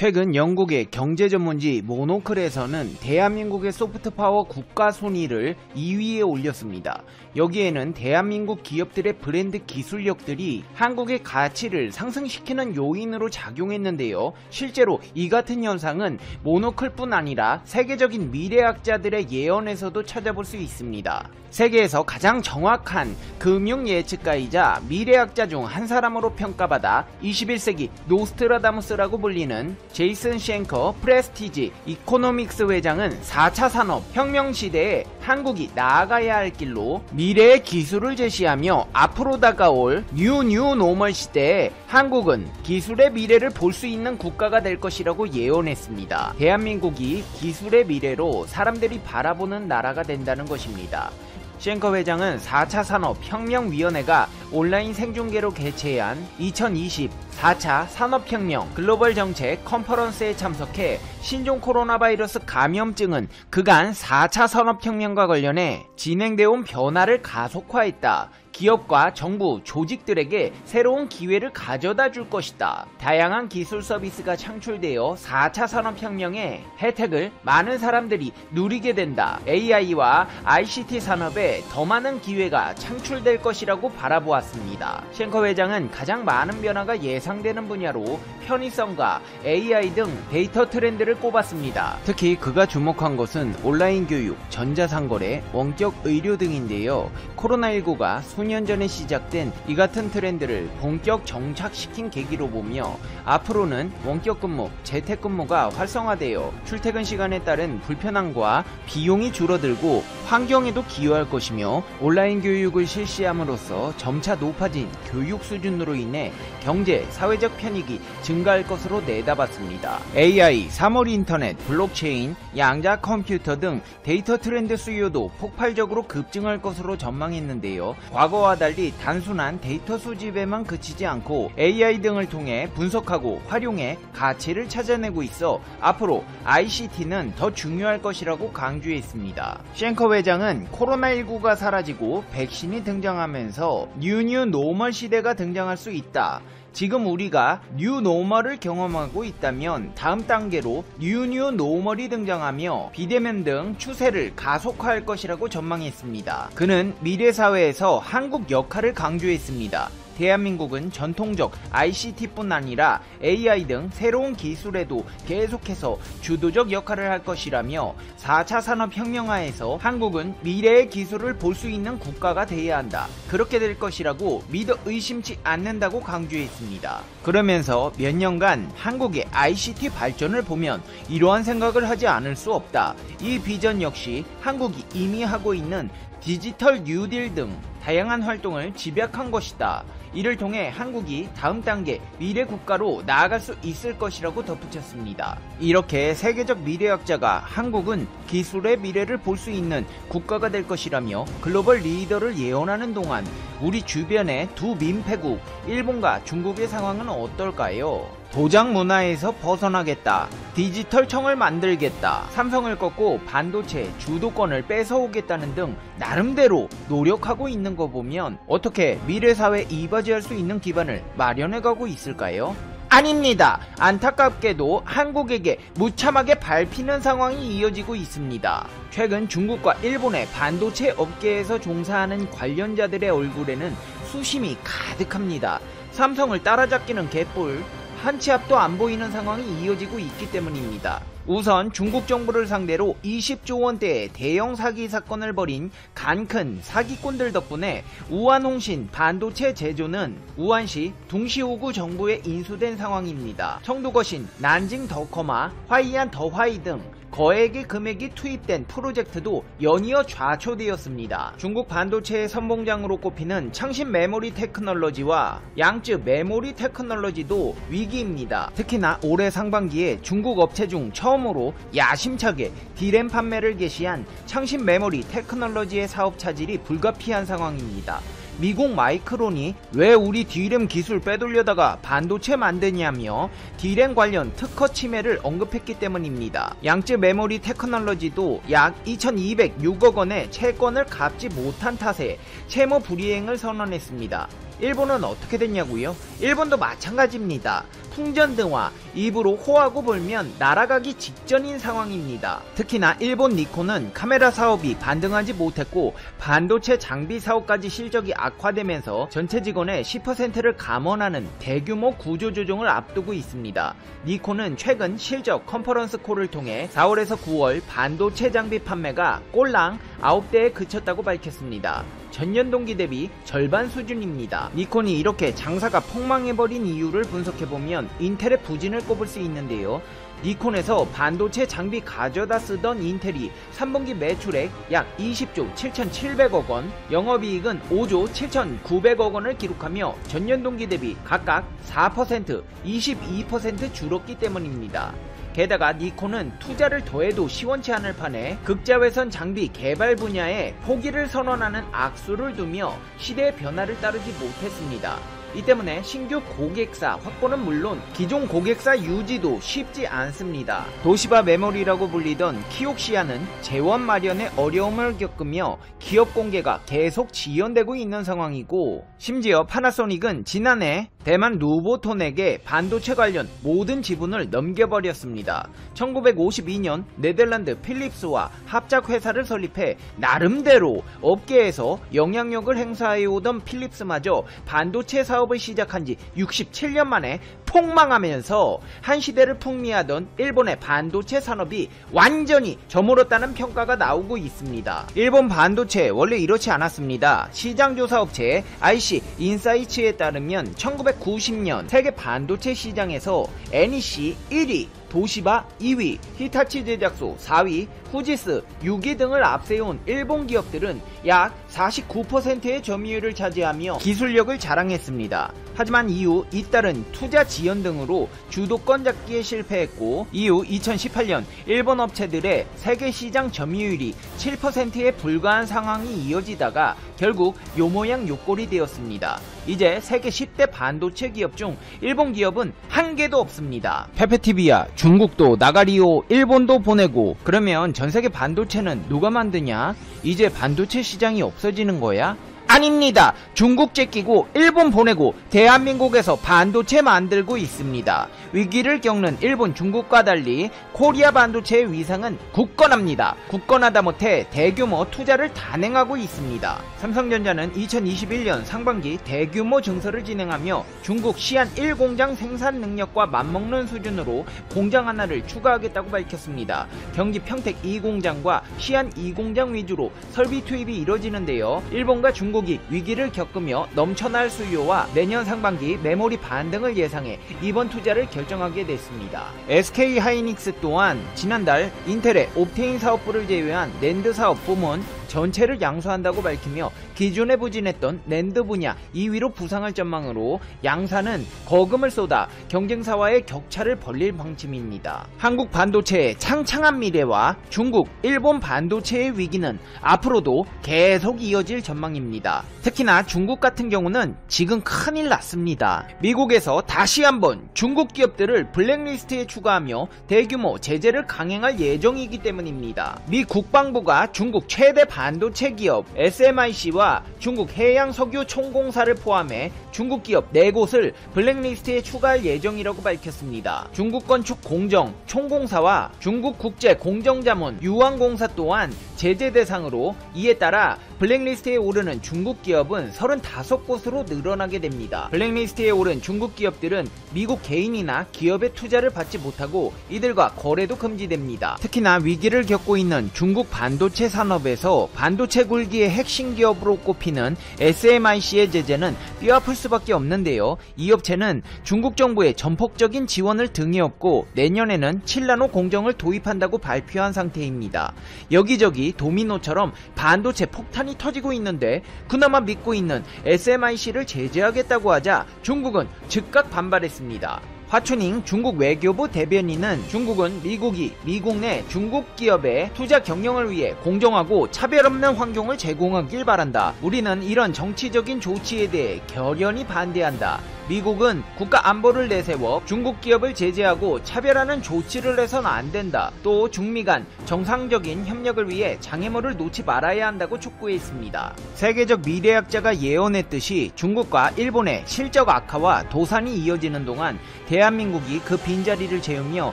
최근 영국의 경제 전문지 모노클에서는 대한민국의 소프트파워 국가 순위를 2위에 올렸습니다. 여기에는 대한민국 기업들의 브랜드 기술력들이 한국의 가치를 상승시키는 요인으로 작용했는데요. 실제로 이 같은 현상은 모노클뿐 아니라 세계적인 미래학자들의 예언에서도 찾아볼 수 있습니다. 세계에서 가장 정확한 금융 예측가이자 미래학자 중 한 사람으로 평가받아 21세기 노스트라다무스라고 불리는 제이슨 쉔커 프레스티지 이코노믹스 회장은 4차 산업혁명 시대에 한국이 나아가야 할 길로 미래의 기술을 제시하며 앞으로 다가올 뉴 노멀 시대에 한국은 기술의 미래를 볼 수 있는 국가가 될 것이라고 예언했습니다. 대한민국이 기술의 미래로 사람들이 바라보는 나라가 된다는 것입니다. 쉔커 회장은 4차 산업혁명위원회가 온라인 생중계로 개최한 2020 4차 산업혁명 글로벌 정책 컨퍼런스에 참석해 신종 코로나 바이러스 감염증은 그간 4차 산업혁명과 관련해 진행되어 온 변화를 가속화했다. 기업과 정부, 조직들에게 새로운 기회를 가져다 줄 것이다. 다양한 기술 서비스가 창출되어 4차 산업혁명의 혜택을 많은 사람들이 누리게 된다. AI와 ICT 산업에 더 많은 기회가 창출될 것이라고 바라보았습니다. 쉔커 회장은 가장 많은 변화가 예상되는 분야로 편의성과 AI 등 데이터 트렌드를 꼽았습니다. 특히 그가 주목한 것은 온라인 교육, 전자상거래, 원격 의료 등인데요. 코로나19가 수년 전에 시작된 이 같은 트렌드를 본격 정착시킨 계기로 보며 앞으로는 원격근무, 재택근무가 활성화되어 출퇴근 시간에 따른 불편함과 비용이 줄어들고 환경에도 기여할 것이며 온라인 교육을 실시함으로써 점차 높아진 교육 수준으로 인해 경제, 사회적 편익이 증가할 것으로 내다봤습니다. AI, 사물 인터넷, 블록체인, 양자 컴퓨터 등 데이터 트렌드 수요도 폭발적으로 급증할 것으로 전망했는데요. 과거와 달리 단순한 데이터 수집에만 그치지 않고 AI 등을 통해 분석하고 활용해 가치를 찾아내고 있어 앞으로 ICT는 더 중요할 것이라고 강조했습니다. 쉔커 회장은 코로나19가 사라지고 백신이 등장하면서 뉴 노멀 시대가 등장할 수 있다. 지금 우리가 뉴 노멀을 경험하고 있다면 다음 단계로 뉴 노멀이 등장하며 비대면 등 추세를 가속화할 것이라고 전망했습니다. 그는 미래사회에서 한국 역할을 강조했습니다. 대한민국은 전통적 ICT뿐 아니라 AI 등 새로운 기술에도 계속해서 주도적 역할을 할 것이라며 4차 산업혁명하에서 한국은 미래의 기술을 볼 수 있는 국가가 돼야 한다. 그렇게 될 것이라고 믿어 의심치 않는다고 강조했습니다. 그러면서 몇 년간 한국의 ICT 발전을 보면 이러한 생각을 하지 않을 수 없다. 이 비전 역시 한국이 이미 하고 있는 디지털 뉴딜 등 다양한 활동을 집약한 것이다. 이를 통해 한국이 다음 단계 미래 국가로 나아갈 수 있을 것이라고 덧붙였습니다. 이렇게 세계적 미래학자가 한국은 기술의 미래를 볼 수 있는 국가가 될 것이라며 글로벌 리더를 예언하는 동안 우리 주변의 두 민폐국 일본과 중국의 상황은 어떨까요? 도장 문화에서 벗어나겠다. 디지털청을 만들겠다. 삼성을 꺾고 반도체 주도권을 뺏어오겠다는 등 나름대로 노력하고 있는 거 보면 어떻게 미래사회에 이바지할 수 있는 기반을 마련해가고 있을까요? 아닙니다. 안타깝게도 한국에게 무참하게 밟히는 상황이 이어지고 있습니다. 최근 중국과 일본의 반도체 업계에서 종사하는 관련자들의 얼굴에는 수심이 가득합니다. 삼성을 따라잡기는 개뿔, 한 치 앞도 안 보이는 상황이 이어지고 있기 때문입니다. 우선 중국 정부를 상대로 20조 원대의 대형 사기 사건을 벌인 간큰 사기꾼들 덕분에 우한홍신 반도체 제조는 우한시 둥시호구 정부에 인수된 상황입니다. 청두거신, 난징 더커마, 화이안 더화이 등 거액의 금액이 투입된 프로젝트도 연이어 좌초되었습니다. 중국 반도체의 선봉장으로 꼽히는 창신 메모리 테크놀로지와 양쯔 메모리 테크놀로지도 위기입니다. 특히나 올해 상반기에 중국 업체 중 처음으로 야심차게 D램 판매를 개시한 창신 메모리 테크놀로지의 사업 차질이 불가피한 상황입니다. 미국 마이크론이 왜 우리 D램 기술 빼돌려다가 반도체 만드냐며 D램 관련 특허 침해를 언급했기 때문입니다. 양쯔 메모리 테크놀로지도 약 2206억 원의 채권을 갚지 못한 탓에 채무 불이행을 선언했습니다. 일본은 어떻게 됐냐고요? 일본도 마찬가지입니다. 풍전등화, 입으로 호하고 불면 날아가기 직전인 상황입니다. 특히나 일본 니콘은 카메라 사업이 반등하지 못했고 반도체 장비 사업까지 실적이 악화되면서 전체 직원의 10%를 감원하는 대규모 구조조정을 앞두고 있습니다. 니콘은 최근 실적 컨퍼런스 콜을 통해 4월에서 9월 반도체 장비 판매가 꼴랑 9대에 그쳤다고 밝혔습니다. 전년 동기 대비 절반 수준입니다. 니콘이 이렇게 장사가 폭망해버린 이유를 분석해보면 인텔의 부진을 꼽을 수 있는데요. 니콘에서 반도체 장비 가져다 쓰던 인텔이 3분기 매출액 약 20조 7,700억 원, 영업이익은 5조 7,900억 원을 기록하며 전년 동기 대비 각각 4%, 22% 줄었기 때문입니다. 게다가 니콘은 투자를 더해도 시원치 않을 판에 극자외선 장비 개발 분야에 포기를 선언하는 악수를 두며 시대의 변화를 따르지 못했습니다. 이 때문에 신규 고객사 확보는 물론 기존 고객사 유지도 쉽지 않습니다. 도시바 메모리라고 불리던 키옥시아는 재원 마련에 어려움을 겪으며 기업 공개가 계속 지연되고 있는 상황이고, 심지어 파나소닉은 지난해 대만 누보톤에게 반도체 관련 모든 지분을 넘겨버렸습니다. 1952년 네덜란드 필립스와 합작회사를 설립해 나름대로 업계에서 영향력을 행사해오던 필립스마저 반도체 사업을 시작한 지 67년 만에 폭망하면서 한 시대를 풍미하던 일본의 반도체 산업이 완전히 저물었다는 평가가 나오고 있습니다. 일본 반도체 원래 이렇지 않았습니다. 시장조사업체 IC 인사이츠에 따르면 1990년 세계 반도체 시장에서 NEC 1위, 도시바 2위, 히타치 제작소 4위, 후지스 6위 등을 앞세운 일본 기업들은 약 49%의 점유율을 차지하며 기술력을 자랑했습니다. 하지만 이후 잇따른 투자 지연 등으로 주도권 잡기에 실패했고, 이후 2018년 일본 업체들의 세계 시장 점유율이 7%에 불과한 상황이 이어지다가 결국 요모양 요꼴이 되었습니다. 이제 세계 10대 반도체 기업 중 일본 기업은 한 개도 없습니다. 페페티비아, 중국도 나가리오, 일본도 보내고, 그러면 전세계 반도체는 누가 만드냐? 이제 반도체 시장이 없어지는 거야? 아닙니다. 중국 제끼고 일본 보내고 대한민국에서 반도체 만들고 있습니다. 위기를 겪는 일본, 중국과 달리 코리아 반도체의 위상은 굳건합니다. 굳건하다 못해 대규모 투자를 단행하고 있습니다. 삼성전자는 2021년 상반기 대규모 증설을 진행하며 중국 시안 1공장 생산 능력과 맞먹는 수준으로 공장 하나를 추가하겠다고 밝혔습니다. 경기 평택 2공장과 시안 2공장 위주로 설비 투입이 이뤄지는데요. 일본과 중국이 위기를 겪으며 넘쳐날 수요와 내년 상반기 메모리 반등을 예상해 이번 투자를 결정하게 됐습니다. SK 하이닉스 또한 지난달 인텔의 옵테인 사업부를 제외한 낸드 사업 부문 전체를 양수한다고 밝히며 기존에 부진했던 낸드 분야 2위로 부상할 전망으로 양사는 거금을 쏟아 경쟁사와의 격차를 벌릴 방침입니다. 한국 반도체의 창창한 미래와 중국, 일본 반도체의 위기는 앞으로도 계속 이어질 전망입니다. 특히나 중국 같은 경우는 지금 큰일 났습니다. 미국에서 다시 한번 중국 기업들을 블랙리스트에 추가하며 대규모 제재를 강행할 예정이기 때문입니다. 미 국방부가 중국 최대 반도체 기업 SMIC와 중국 해양석유총공사를 포함해 중국 기업 4곳을 블랙리스트에 추가할 예정이라고 밝혔습니다. 중국 건축 공정 총공사와 중국 국제 공정자문 유황공사 또한 제재 대상으로, 이에 따라 블랙리스트에 오르는 중국 기업은 35곳으로 늘어나게 됩니다. 블랙리스트에 오른 중국 기업들은 미국 개인이나 기업의 투자를 받지 못하고 이들과 거래도 금지됩니다. 특히나 위기를 겪고 있는 중국 반도체 산업에서 반도체 굴기의 핵심 기업으로 꼽히는 SMIC의 제재는 뼈아플 수밖에 없는데요. 이 업체는 중국 정부의 전폭적인 지원을 등에 업고 내년에는 7나노 공정을 도입한다고 발표한 상태입니다. 여기저기 도미노처럼 반도체 폭탄이 터지고 있는데 그나마 믿고 있는 SMIC를 제재하겠다고 하자 중국은 즉각 반발했습니다. 화춘잉 중국 외교부 대변인은 중국은 미국이 미국 내 중국 기업의 투자 경영을 위해 공정하고 차별 없는 환경을 제공하길 바란다. 우리는 이런 정치적인 조치에 대해 결연히 반대한다. 미국은 국가 안보를 내세워 중국 기업을 제재하고 차별하는 조치를 해서는 안 된다. 또 중미 간 정상적인 협력을 위해 장애물을 놓지 말아야 한다고 촉구했습니다. 세계적 미래학자가 예언했듯이 중국과 일본의 실적 악화와 도산이 이어지는 동안 대한민국이 그 빈자리를 채우며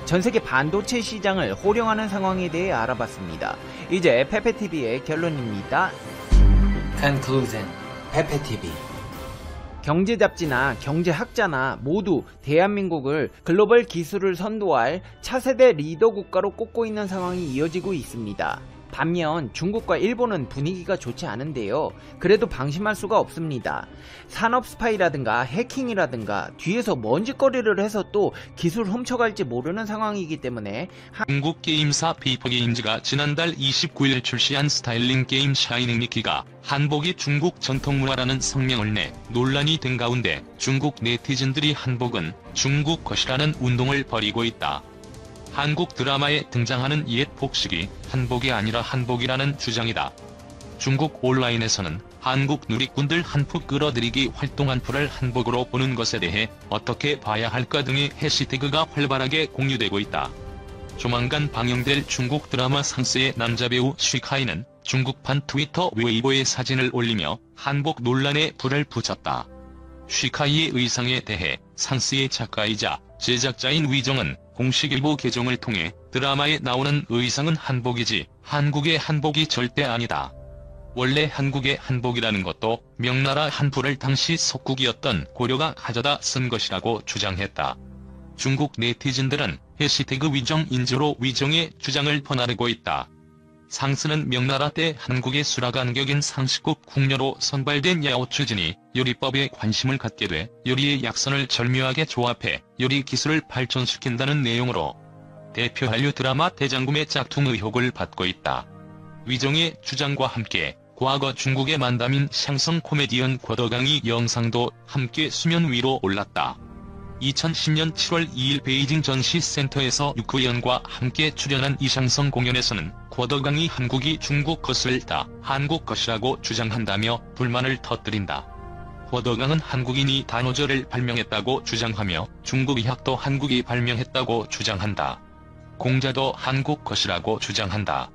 전세계 반도체 시장을 호령하는 상황에 대해 알아봤습니다. 이제 페페TV의 결론입니다. Conclusion. 페페TV. 경제 잡지나 경제학자나 모두 대한민국을 글로벌 기술을 선도할 차세대 리더 국가로 꼽고 있는 상황이 이어지고 있습니다. 반면 중국과 일본은 분위기가 좋지 않은데요. 그래도 방심할 수가 없습니다. 산업 스파이라든가 해킹이라든가 뒤에서 먼지거리를 해서 또 기술 훔쳐갈지 모르는 상황이기 때문에 중국 게임사 비퍼게임즈가 지난달 29일 출시한 스타일링 게임 샤이닝 미키가 한복이 중국 전통문화라는 성명을 내 논란이 된 가운데 중국 네티즌들이 한복은 중국 것이라는 운동을 벌이고 있다. 한국 드라마에 등장하는 옛 복식이 한복이 아니라 한복이라는 주장이다. 중국 온라인에서는 한국 누리꾼들 한푹 끌어들이기 활동한 풀을 한복으로 보는 것에 대해 어떻게 봐야 할까 등의 해시태그가 활발하게 공유되고 있다. 조만간 방영될 중국 드라마 상스의 남자 배우 쉬카이는 중국판 트위터 웨이보에 사진을 올리며 한복 논란에 불을 붙였다. 쉬카이의 의상에 대해 상스의 작가이자 제작자인 위정은 공식 일보 계정을 통해 드라마에 나오는 의상은 한복이지 한국의 한복이 절대 아니다. 원래 한국의 한복이라는 것도 명나라 한풀을 당시 속국이었던 고려가 가져다 쓴 것이라고 주장했다. 중국 네티즌들은 해시태그 위정인조로 위정의 주장을 퍼나르고 있다. 상스는 명나라 때 한국의 수락안격인 상식국 궁녀로 선발된 야오추진이 요리법에 관심을 갖게 돼 요리의 약선을 절묘하게 조합해 요리 기술을 발전시킨다는 내용으로 대표 한류 드라마 대장금의 짝퉁 의혹을 받고 있다. 위정의 주장과 함께 과거 중국의 만담인 샹성 코미디언 궈더강이 영상도 함께 수면 위로 올랐다. 2010년 7월 2일 베이징 전시센터에서 유쿠연과 함께 출연한 이 샹성 공연에서는 궈더강이 한국이 중국 것을 다 한국 것이라고 주장한다며 불만을 터뜨린다. 궈더강은 한국인이 단오절을 발명했다고 주장하며 중국 의학도 한국이 발명했다고 주장한다. 공자도 한국 것이라고 주장한다.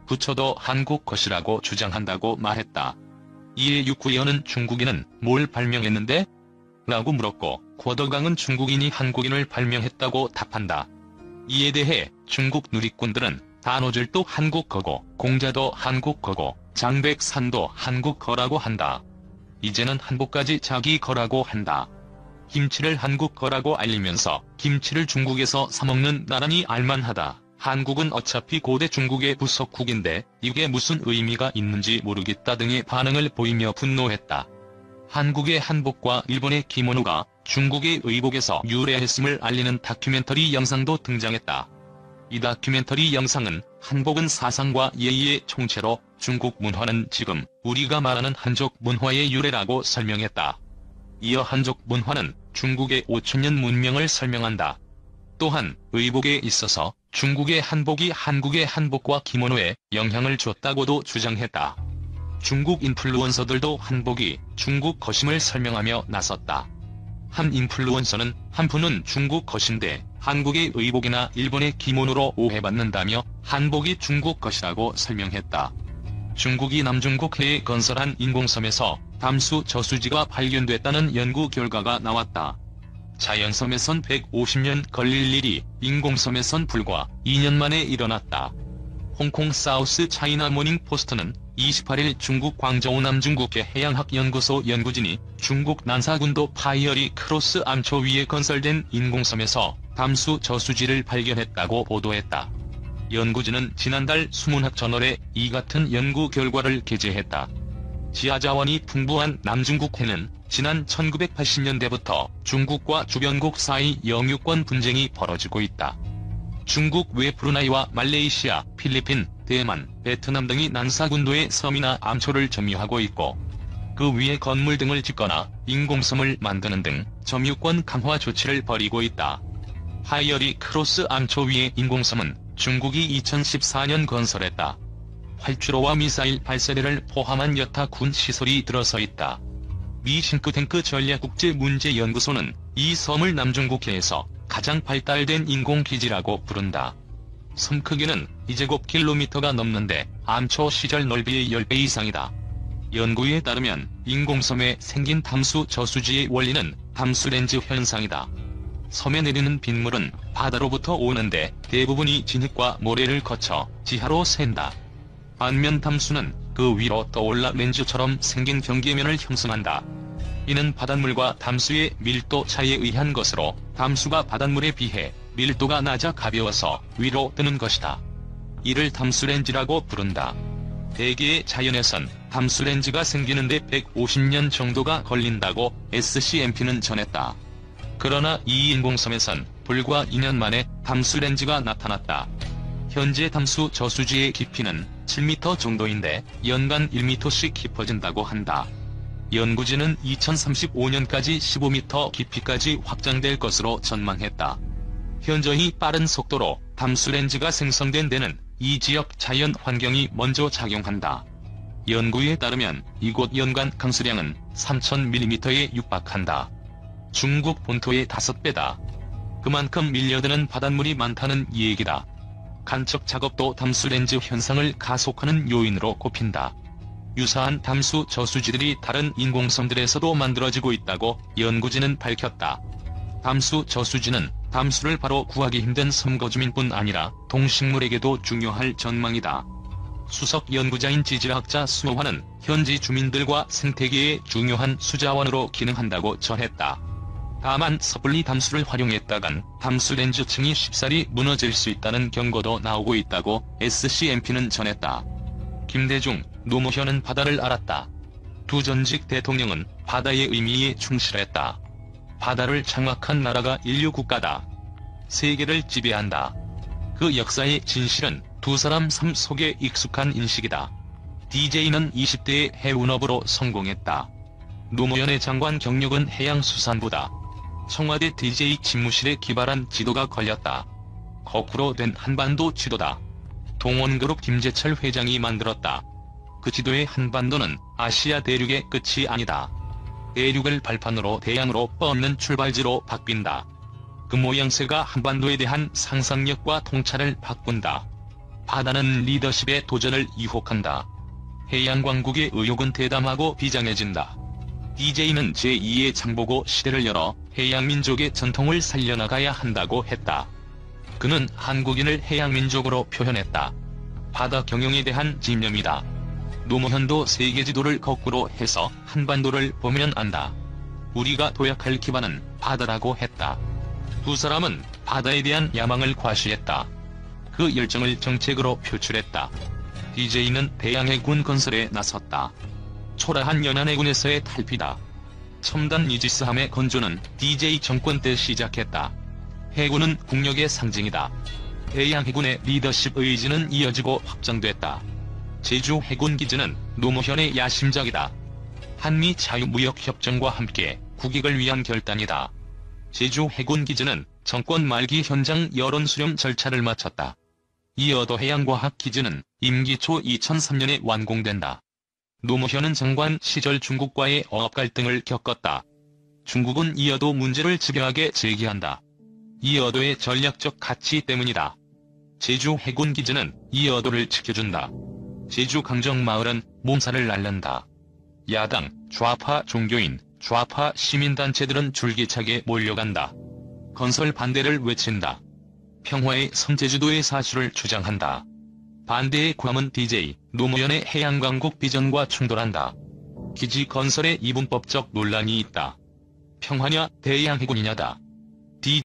부처도 한국 것이라고 주장한다고 말했다. 이에 유쿠연은 중국인은 뭘 발명했는데? 라고 물었고 궈더강은 중국인이 한국인을 발명했다고 답한다. 이에 대해 중국 누리꾼들은 단오절도 한국 거고 공자도 한국 거고 장백산도 한국 거라고 한다. 이제는 한복까지 자기 거라고 한다. 김치를 한국 거라고 알리면서 김치를 중국에서 사먹는 나라니 알만하다. 한국은 어차피 고대 중국의 부속국인데 이게 무슨 의미가 있는지 모르겠다 등의 반응을 보이며 분노했다. 한국의 한복과 일본의 기모노가 중국의 의복에서 유래했음을 알리는 다큐멘터리 영상도 등장했다. 이 다큐멘터리 영상은 한복은 사상과 예의의 총체로 중국 문화는 지금 우리가 말하는 한족 문화의 유래라고 설명했다. 이어 한족 문화는 중국의 5000년 문명을 설명한다. 또한 의복에 있어서 중국의 한복이 한국의 한복과 기모노에 영향을 줬다고도 주장했다. 중국 인플루언서들도 한복이 중국 것임을 설명하며 나섰다. 한 인플루언서는 한푸는 중국 것인데 한국의 의복이나 일본의 기모노로 오해받는다며 한복이 중국 것이라고 설명했다. 중국이 남중국해에 건설한 인공섬에서 담수 저수지가 발견됐다는 연구 결과가 나왔다. 자연섬에선 150년 걸릴 일이 인공섬에선 불과 2년 만에 일어났다. 홍콩 사우스 차이나 모닝 포스트는 28일 중국 광저우 남중국해 해양학연구소 연구진이 중국 난사군도 파이어리 크로스 암초 위에 건설된 인공섬에서 담수 저수지를 발견했다고 보도했다. 연구진은 지난달 수문학 저널에 이 같은 연구 결과를 게재했다. 지하자원이 풍부한 남중국해는 지난 1980년대부터 중국과 주변국 사이 영유권 분쟁이 벌어지고 있다. 중국 외 브루나이와 말레이시아, 필리핀, 대만, 베트남 등이 난사군도의 섬이나 암초를 점유하고 있고 그 위에 건물 등을 짓거나 인공섬을 만드는 등 점유권 강화 조치를 벌이고 있다. 파이어리 크로스 암초 위의 인공섬은 중국이 2014년 건설했다. 활주로와 미사일 발사대를 포함한 여타 군 시설이 들어서 있다. 미 싱크탱크 전략국제문제연구소는 이 섬을 남중국해에서 가장 발달된 인공기지라고 부른다. 섬 크기는 2제곱킬로미터가 넘는데 암초 시절 넓이의 10배 이상이다. 연구에 따르면 인공섬에 생긴 담수 저수지의 원리는 담수렌즈 현상이다. 섬에 내리는 빗물은 바다로부터 오는데 대부분이 진흙과 모래를 거쳐 지하로 샌다. 반면 담수는 그 위로 떠올라 렌즈처럼 생긴 경계면을 형성한다. 이는 바닷물과 담수의 밀도 차이에 의한 것으로 담수가 바닷물에 비해 밀도가 낮아 가벼워서 위로 뜨는 것이다. 이를 담수렌즈라고 부른다. 대개의 자연에선 담수렌즈가 생기는데 150년 정도가 걸린다고 SCMP는 전했다. 그러나 이 인공섬에선 불과 2년 만에 담수렌즈가 나타났다. 현재 담수 저수지의 깊이는 7m 정도인데 연간 1m씩 깊어진다고 한다. 연구진은 2035년까지 15m 깊이까지 확장될 것으로 전망했다. 현저히 빠른 속도로 담수렌즈가 생성된 데는 이 지역 자연 환경이 먼저 작용한다. 연구에 따르면 이곳 연간 강수량은 3000mm에 육박한다. 중국 본토의 5배다. 그만큼 밀려드는 바닷물이 많다는 얘기다. 간척 작업도 담수렌즈 현상을 가속하는 요인으로 꼽힌다. 유사한 담수 저수지들이 다른 인공섬들에서도 만들어지고 있다고 연구진은 밝혔다. 담수 저수지는 담수를 바로 구하기 힘든 섬 거주민뿐 아니라 동식물에게도 중요할 전망이다. 수석 연구자인 지질학자 수호환은 현지 주민들과 생태계의 중요한 수자원으로 기능한다고 전했다. 다만 섣불리 담수를 활용했다간 담수 렌즈층이 쉽사리 무너질 수 있다는 경고도 나오고 있다고 SCMP는 전했다. 김대중, 노무현은 바다를 알았다. 두 전직 대통령은 바다의 의미에 충실했다. 바다를 장악한 나라가 인류 국가다. 세계를 지배한다. 그 역사의 진실은 두 사람 삶 속에 익숙한 인식이다. DJ는 20대의 해운업으로 성공했다. 노무현의 장관 경력은 해양수산부다. 청와대 DJ 집무실에 기발한 지도가 걸렸다. 거꾸로 된 한반도 지도다. 동원그룹 김재철 회장이 만들었다. 그 지도의 한반도는 아시아 대륙의 끝이 아니다. 대륙을 발판으로 대양으로 뻗는 출발지로 바뀐다. 그 모양새가 한반도에 대한 상상력과 통찰을 바꾼다. 바다는 리더십의 도전을 유혹한다. 해양광국의 의욕은 대담하고 비장해진다. DJ는 제2의 장보고 시대를 열어 해양민족의 전통을 살려나가야 한다고 했다. 그는 한국인을 해양민족으로 표현했다. 바다 경영에 대한 집념이다. 노무현도 세계지도를 거꾸로 해서 한반도를 보면 안다. 우리가 도약할 기반은 바다라고 했다. 두 사람은 바다에 대한 야망을 과시했다. 그 열정을 정책으로 표출했다. DJ는 대양해군 건설에 나섰다. 초라한 연안해군에서의 탈피다. 첨단 이지스함의 건조는 DJ 정권 때 시작했다. 해군은 국력의 상징이다. 대양해군의 리더십 의지는 이어지고 확장됐다. 제주 해군기지는 노무현의 야심작이다. 한미 자유무역협정과 함께 국익을 위한 결단이다. 제주 해군기지는 정권 말기 현장 여론 수렴 절차를 마쳤다. 이어도 해양과학기지는 임기 초 2003년에 완공된다. 노무현은 장관 시절 중국과의 어업 갈등을 겪었다. 중국은 이어도 문제를 집요하게 제기한다. 이어도의 전략적 가치 때문이다. 제주 해군기지는 이어도를 지켜준다. 제주 강정마을은 몸살을 앓는다. 야당, 좌파 종교인, 좌파 시민단체들은 줄기차게 몰려간다. 건설 반대를 외친다. 평화의 섬제주도의 사실을 주장한다. 반대의 괌은 DJ, 노무현의 해양광국 비전과 충돌한다. 기지 건설에 이분법적 논란이 있다. 평화냐 대양해군이냐다.